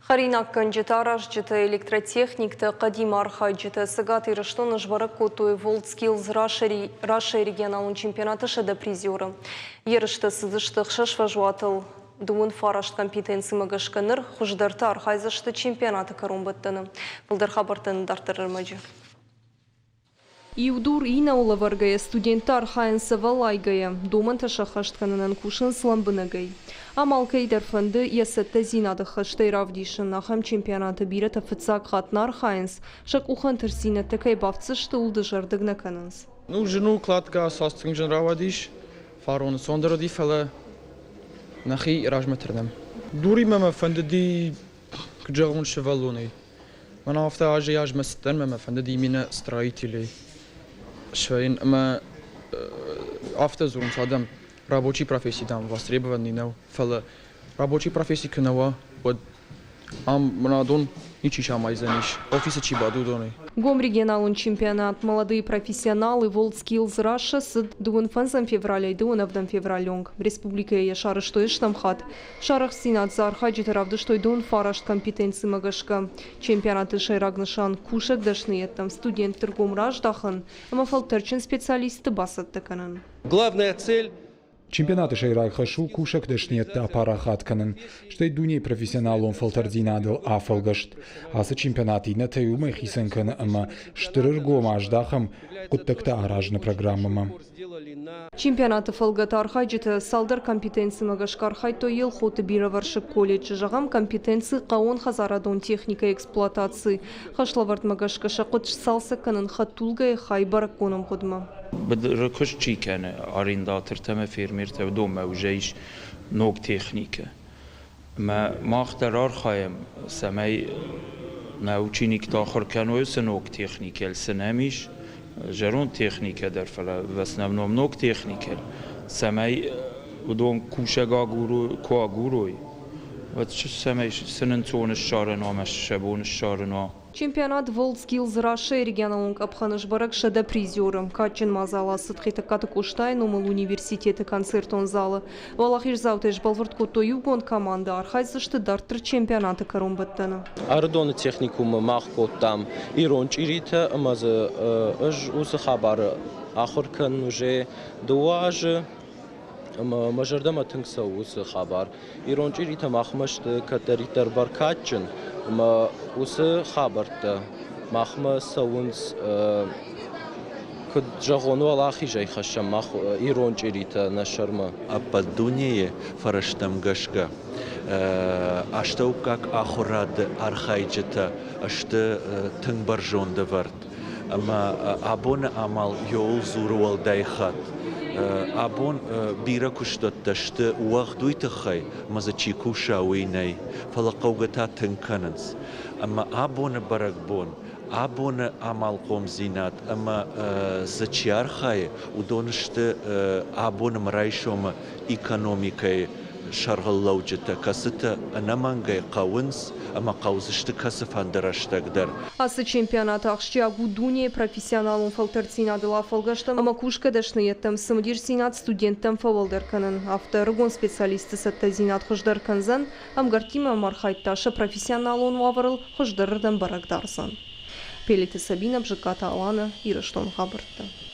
Харинак конжетараш жіті электротехникті қадим арха жіті сығат ирыштон жбарық көтой Волдскилз Раша регионалын чемпионаты шыда призеры. Ерішті сызыштық шашва жуатыл дуын фарашт компетенции мағышқаныр құждарты архайзышты чемпионаты карун бұттыны. Бұлдар хабартын дартырыр мәжі. Иудур ина олаваргая студенттар хайынсы валайгая, доманта шахаштканынан кушын сламбынагай. Амалкай дерфанды ясетті зинады хаштай равдишын ахам чемпионаты бирет офицак хатнар хайынс, шак ухан тірсинетті кай бавцышты улды жардыгна канынс. Жену кладка састың жын равадиш, фароны сондыры ди фәлі нахи ражметірнім. Дури мама фанды ди кджағын шевалуны. Мана афта ажи ажместен мама фанды ди мина строители. Швейн, мы автозурм садам рабочий профессии там востребованный, но фала рабочий профессии кнова вот мрадон ничего майзаниш офисы чибаду доны. Гом регионалын чемпионат молодые профессионалы Волдскилз Раша сыд дуын фанзам февраля и дуын авдам февралёнг. Республика я шары что иш там хат. Шарах синат зарха житеравды что дуын фарашт компетенции магашка. Чемпионаты шайрагнышан кушак дашны там студент торгом раждахан, ама фалтерчин специалисты басат таканан. Главная цель Чемпионаты шайрайхашу кушак дашнет апарахатканын, что и дуней профессионалом фалтардинадыл афалгашт. Асы чемпионаты на таюмы хисанкан ама штырыргом аждахам куттакта аражны программама. Чемпионаты фалгата архайджиты салдар компетенции магашка архайто ел хоты бираваршык колледж жағам компетенции қауын хазарадон техника эксплуатации. Хашлавард магашка шақыт салса канын хаттулгай хай бараконом ходма. بدركش شيء كان أرينداتر تم فيرمير تودوم موجيش نوك تكنيكا ما اخترار خايم سماي ناوچينيك تاخر كانوا يسنوك تكنيكا السناميش جرون تكنيكا در فلا بس نبنوم نوك تكنيكا سماي ودوم كوشا غورو كوا غوروي وتش سماي سننتون الشارنا مش شبون الشارنا. Чемпионат Волдскилз Раша регионалын капханыш барак шада призеры. Качын мазала сытхита каты куштайн умыл университеты концертон залы. Валахиш завтеш балвард кото югон команда архайзышты дартыр чемпионаты карун баттаны. Ардоны техникумы махкот там ирончирита амазы ыж усы хабары ахыркан уже дуажы мажардама тыңса усы хабар. Ирончирита махмашты катаритар баркачын усы хабарта махма саунс кджагону алахи жайхаша мах ирончирита нашарма ападуние фараштам гашка аштау как ахурад архайджета ашты тыңбаржонды вард ама абон амал йол зурвал дайхат абон бира куштатташты уагдуйты хай мазачикуша уйнай фалақаугата тынканынс ама абоны баракбон абоны амал комзинат ама зачиар хай удонышты абоны мрайшома экономикай шарғыллаучыта касыта анамангай қауынс ама қаузышты касыф андыраштагдар. Асы чемпионаты ақшчы агу дуне профессионалын фалтарцинадыла фалгаштам, ама кушка дашныеттам сымдир синат студенттам фавалдарканын. Авторгон специалисты сатта зинат хождар канзан, амгартима мархайтташа профессионалын ваварыл хождарырдан барагдарсан. Пелеті Сабина, Бжиката Алана, Ирыштон Хабарта.